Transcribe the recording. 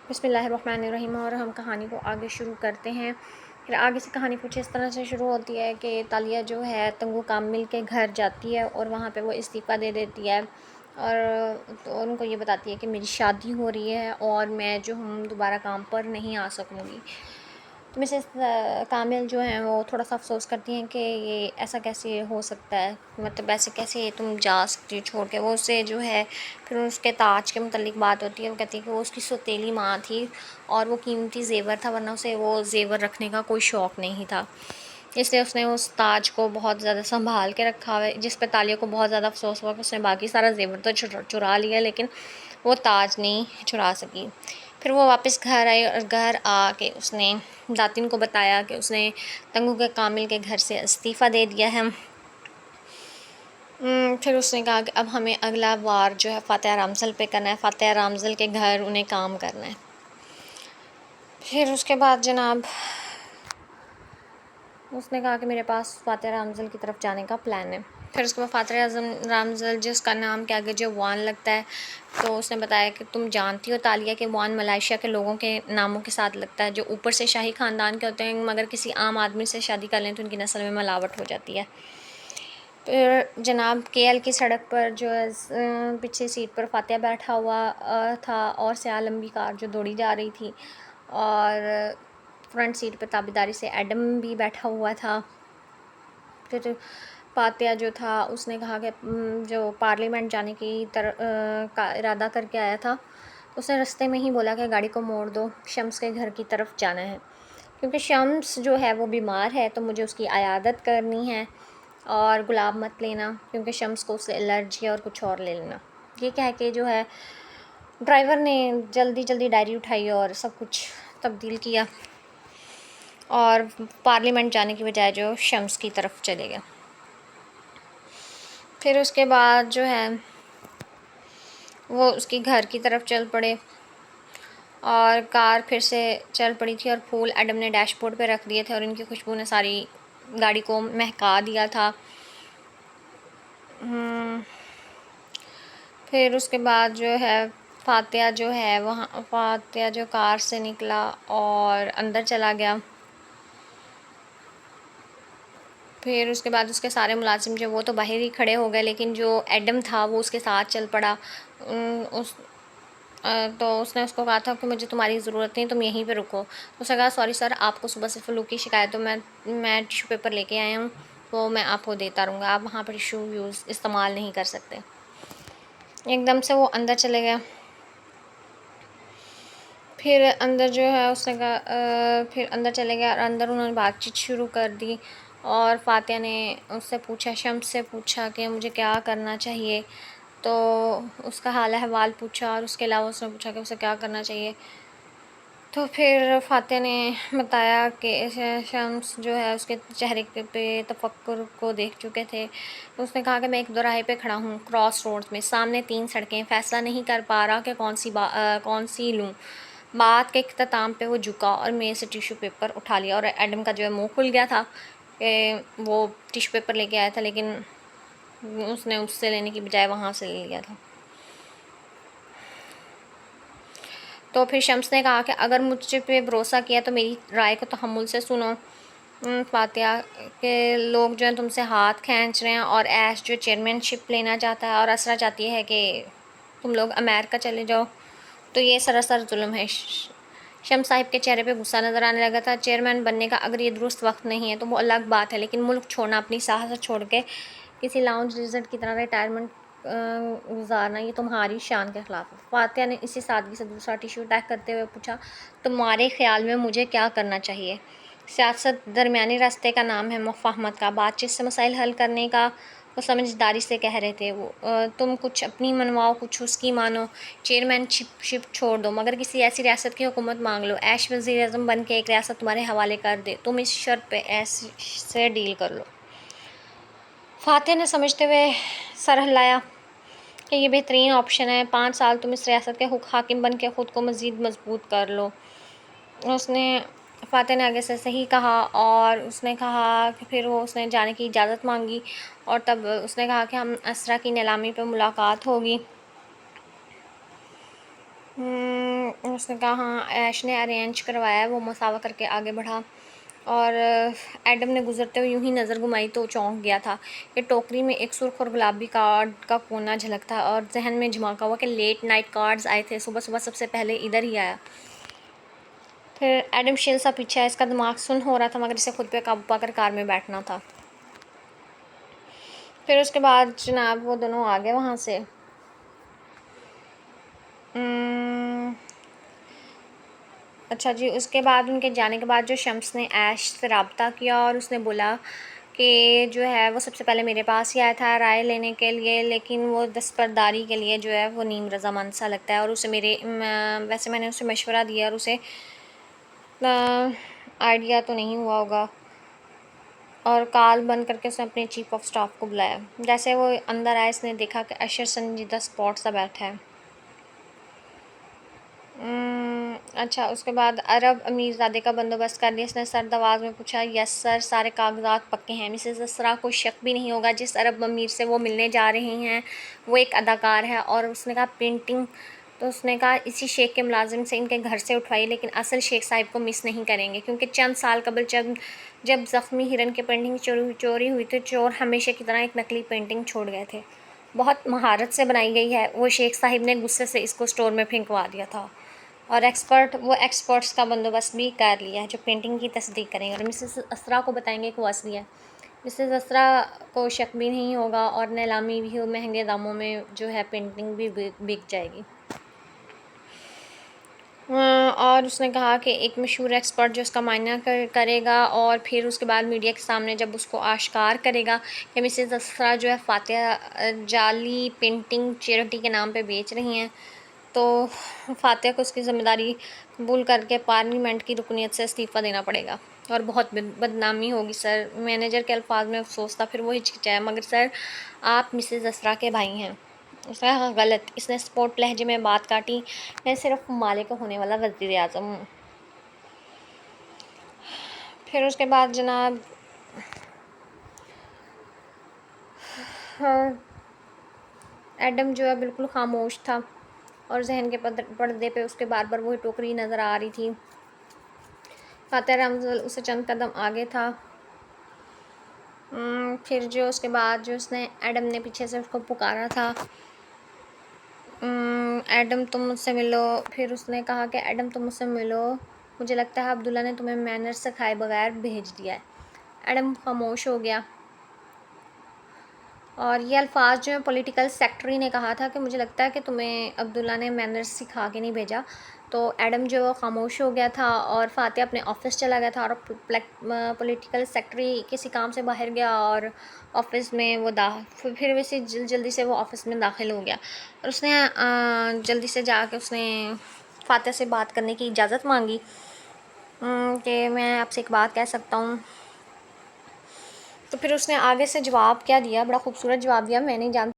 बिस्मिल्लाहिर्रहमानिर्रहीम। और हम कहानी को आगे शुरू करते हैं। फिर आगे से कहानी कुछ इस तरह से शुरू होती है कि तालिया जो है तंगू कामिल के घर जाती है और वहाँ पे वो इस्तीफ़ा दे देती है और तो उनको ये बताती है कि मेरी शादी हो रही है और मैं जो हूँ दोबारा काम पर नहीं आ सकूँगी। तो मिसेस कामिल जो हैं वो थोड़ा सा अफसोस करती हैं कि ये ऐसा कैसे हो सकता है, मतलब ऐसे कैसे तुम जा सकती हो छोड़ के। वो उससे जो है फिर उसके ताज के मुतल्लिक बात होती है। वो कहती है कि वो उसकी सौतेली माँ थी और वो कीमती ज़ेवर था, वरना उसे वो ज़ेवर रखने का कोई शौक़ नहीं था, इसलिए उसने उस ताज को बहुत ज़्यादा संभाल के रखा हुआ है। जिस पे तालिया को बहुत ज़्यादा अफसोस हुआ कि उसने बाकी सारा ज़ेवर तो चुरा लिया लेकिन वो ताज नहीं चुरा सकी। फिर वो वापस घर आई और घर आके उसने दातिन को बताया कि उसने तंगू के कामिल के घर से इस्तीफ़ा दे दिया है। फिर उसने कहा कि अब हमें अगला वार जो है फ़ातिहा रामज़ल पे करना है, फ़ातिहा रामज़ल के घर उन्हें काम करना है। फिर उसके बाद जनाब उसने कहा कि मेरे पास फ़ातिहा रामज़ल की तरफ जाने का प्लान है। फिर उसके बाद फ़ातिहा रामज़ल जिसका नाम के आगे जो वान लगता है, तो उसने बताया कि तुम जानती हो तालिया कि वान मलाइशिया के लोगों के नामों के साथ लगता है, जो ऊपर से शाही ख़ानदान के होते हैं मगर किसी आम आदमी से शादी कर लें तो उनकी नस्ल में मिलावट हो जाती है। फिर जनाब केएल की सड़क पर जो है पीछे सीट पर फ़ातिहा बैठा हुआ था और स्याह लंबी कार जो दौड़ी जा रही थी और फ्रंट सीट पर ताबेदारी से एडम भी बैठा हुआ था। फिर फ़ातिहा जो था उसने कहा कि जो पार्लियामेंट जाने की का इरादा करके आया था, उसने रास्ते में ही बोला कि गाड़ी को मोड़ दो, शम्स के घर की तरफ जाना है क्योंकि शम्स जो है वो बीमार है तो मुझे उसकी अयादत करनी है और गुलाब मत लेना क्योंकि शम्स को उससे एलर्जी है और कुछ और ले लेना। ये कह के जो है ड्राइवर ने जल्दी जल्दी डायरी उठाई और सब कुछ तब्दील किया और पार्लियामेंट जाने की बजाय जो शम्स की तरफ चले गए। फिर उसके बाद जो है वो उसकी घर की तरफ चल पड़े और कार फिर से चल पड़ी थी और फूल एडम ने डैशबोर्ड पे रख दिए थे और इनकी खुशबू ने सारी गाड़ी को महका दिया था। फिर उसके बाद जो है फ़ातिहा जो है वहाँ फ़ातिहा जो कार से निकला और अंदर चला गया। फिर उसके बाद उसके सारे मुलाजिम जो वो तो बाहर ही खड़े हो गए लेकिन जो एडम था वो उसके साथ चल पड़ा। तो उसने उसको कहा था कि मुझे तुम्हारी ज़रूरत नहीं, तुम यहीं पे रुको। तो उसने कहा सॉरी सर, आपको सुबह से फ्लू की शिकायत, तो मैं टिशू पेपर लेके आया हूँ तो मैं आपको देता रहूँगा, आप वहाँ पर टिशू इस्तेमाल नहीं कर सकते। एकदम से वो अंदर चले गया। फिर अंदर जो है उसने कहा फिर अंदर चले गया और अंदर उन्होंने बातचीत शुरू कर दी और फ़ातिहा ने उससे पूछा, शम्स से पूछा कि मुझे क्या करना चाहिए, तो उसका हाल अहवाल पूछा और उसके अलावा उसने पूछा कि उसे क्या करना चाहिए। तो फिर फ़ातिहा ने बताया कि शम्स जो है उसके चेहरे पे तफक्कुर को देख चुके थे। तो उसने कहा कि मैं एक दोराहे पे खड़ा हूँ, क्रॉस रोड्स में, सामने 3 सड़कें, फ़ैसला नहीं कर पा रहा कि कौन सी लूँ। बात के इख्तिताम पे वो झुका और मेरे से टिशू पेपर उठा लिया और एडम का जो है मुँह खुल गया था कि वो टिशू पेपर लेके आया था लेकिन उसने उससे लेने की बजाय वहाँ से ले लिया था। तो फिर शम्स ने कहा कि अगर मुझ पे भरोसा किया तो मेरी राय को तहम्मुल से सुनो। फ़ातिहा के लोग जो हैं तुमसे हाथ खींच रहे हैं और ऐश जो चेयरमैनशिप लेना चाहता है और असरा चाहती है कि तुम लोग अमेरिका चले जाओ, तो ये सरासर जुल्म है। शम्स साहिब के चेहरे पे गुस्सा नज़र आने लगा था। चेयरमैन बनने का अगर ये दुरुस्त वक्त नहीं है तो वो अलग बात है, लेकिन मुल्क छोड़ना, अपनी साहस छोड़ के किसी लाउंज लिजर्ड की तरह रिटायरमेंट गुजारना, ये तुम्हारी शान के ख़िलाफ़ है। फ़ातिहा ने इसी सादगी से दूसरा टिश्यू अटैक करते हुए पूछा, तुम्हारे ख़्याल में मुझे क्या करना चाहिए? सियासत दरमियानी रास्ते का नाम है, मुफ़ाहमत का, बातचीत से मसाइल हल करने का। वो समझदारी से कह रहे थे वो तुम कुछ अपनी मनवाओ, कुछ उसकी मानो, चेयरमैनशिप छोड़ दो मगर किसी ऐसी रियासत की हुकूमत मांग लो। ऐश वज़ीर आज़म बन के एक रियासत तुम्हारे हवाले कर दे, तुम इस शर्त पे ऐश से डील कर लो। फ़ातिहा ने समझते हुए सर हिलाया कि ये बेहतरीन ऑप्शन है, 5 साल तुम इस रियासत के हाकिम बन के ख़ुद को मज़ीद मजबूत कर लो। उसने फ़ातिहा ने आगे से सही कहा और उसने कहा कि फिर वो उसने जाने की इजाज़त मांगी और तब उसने कहा कि हम असरा की नीलामी पर मुलाकात होगी। उसने कहा हाँ ऐश ने अरेंज करवाया है। वो मसावा करके आगे बढ़ा और एडम ने गुजरते हुए यूं ही नज़र घुमाई तो चौंक गया था। ये टोकरी में एक सुर्ख और गुलाबी कार्ड का कोना झलक था और जहन में झमाका हुआ कि लेट नाइट कार्ड्स आए थे। सुबह सुबह सबसे पहले इधर ही आया। फिर एडम शेल सा पीछे आया। इसका दिमाग सुन हो रहा था मगर इसे खुद पे काबू पाकर कार में बैठना था। फिर उसके बाद जनाब वो दोनों आ गए वहाँ से। अच्छा जी, उसके बाद उनके जाने के बाद जो शम्स ने ऐश से रब्ता किया और उसने बोला कि जो है वो सबसे पहले मेरे पास ही आया था राय लेने के लिए, लेकिन वो दस्तबरदारी के लिए जो है वो नीम रज़ामंद सा लगता है और उसे वैसे मैंने उसे मशवरा दिया और उसे आइडिया तो नहीं हुआ होगा। और कॉल बंद करके उसने अपने चीफ ऑफ स्टाफ को बुलाया। जैसे वो अंदर आया इसने देखा कि अशर संजीदा स्पॉट सा बैठा है। अच्छा, उसके बाद अरब अमीरज़ादे का बंदोबस्त कर लिया। इसने सर्द आवाज़ में पूछा, यस सर, सारे कागजात पक्के हैं। मिसेस असरा को शक भी नहीं होगा जिस अरब अमीर से वो मिलने जा रही हैं वो एक अदाकार है। और उसने कहा पेंटिंग, तो उसने कहा इसी शेख के मुलाजिम से इनके घर से उठवाई, लेकिन असल शेख साहिब को मिस नहीं करेंगे क्योंकि चंद साल कबल जब ज़ख्मी हिरन की पेंटिंग चोरी हुई तो चोर हमेशा की तरह एक नकली पेंटिंग छोड़ गए थे। बहुत महारत से बनाई गई है। वो शेख साहिब ने गुस्से से इसको स्टोर में फेंकवा दिया था और एक्सपर्ट्स का बंदोबस्त भी कर लिया है जो पेंटिंग की तस्दीक करेंगे और मिसेस असरा को बताएंगे कि वो असली है। मिसेस असरा को शक भी नहीं होगा और नीलामी भी हो, महंगे दामों में जो है पेंटिंग भी बिक जाएगी। और उसने कहा कि एक मशहूर एक्सपर्ट जो उसका मायना करेगा और फिर उसके बाद मीडिया के सामने जब उसको आश्कार करेगा कि मिसेस असरा जो है फातिहा जाली पेंटिंग चैरिटी के नाम पे बेच रही हैं, तो फातिहा को उसकी ज़िम्मेदारी कबूल करके पार्लियामेंट की रुकनीत से इस्तीफ़ा देना पड़ेगा और बहुत बदनामी होगी सर। मैनेजर के अल्फाज में अफसोस था। फिर वो हिचकिचाया, मगर सर आप मिसेस असरा के भाई हैं। उसने कहा गलत। इसने स्पोर्ट लहजे में बात काटी, मैं सिर्फ मालिक होने वाला वज़ीर आज़म हूँ। फिर उसके बाद जनाब एडम जो है बिल्कुल खामोश था और जहन के पर्दे पे उसके बार बार वही टोकरी नज़र आ रही थी। फातिहा रमज़ल उससे चंद कदम आगे था। फिर जो उसके बाद जो उसने एडम ने पीछे से उसको पुकारा था, एडम तुम मुझसे मिलो। फिर उसने कहा कि एडम तुम मुझसे मिलो, मुझे लगता है अब्दुल्ला ने तुम्हें मैनर्स सिखाए बगैर भेज दिया है। एडम खामोश हो गया और ये अल्फाज जो है पॉलिटिकल सेक्रेटरी ने कहा था कि मुझे लगता है कि तुम्हें अब्दुल्ला ने मैनर्स सिखा के नहीं भेजा। तो एडम जो खामोश हो गया था और फातिहा अपने ऑफिस चला गया था और पॉलिटिकल सेक्रेटरी किसी काम से बाहर गया और ऑफिस में वो फिर वैसे जल्दी से वो ऑफिस में दाखिल हो गया और उसने जल्दी से जाके उसने फातिहा से बात करने की इजाज़त मांगी कि मैं आपसे एक बात कह सकता हूँ। तो फिर उसने आगे से जवाब क्या दिया, बड़ा खूबसूरत जवाब दिया, मैं नहीं जानती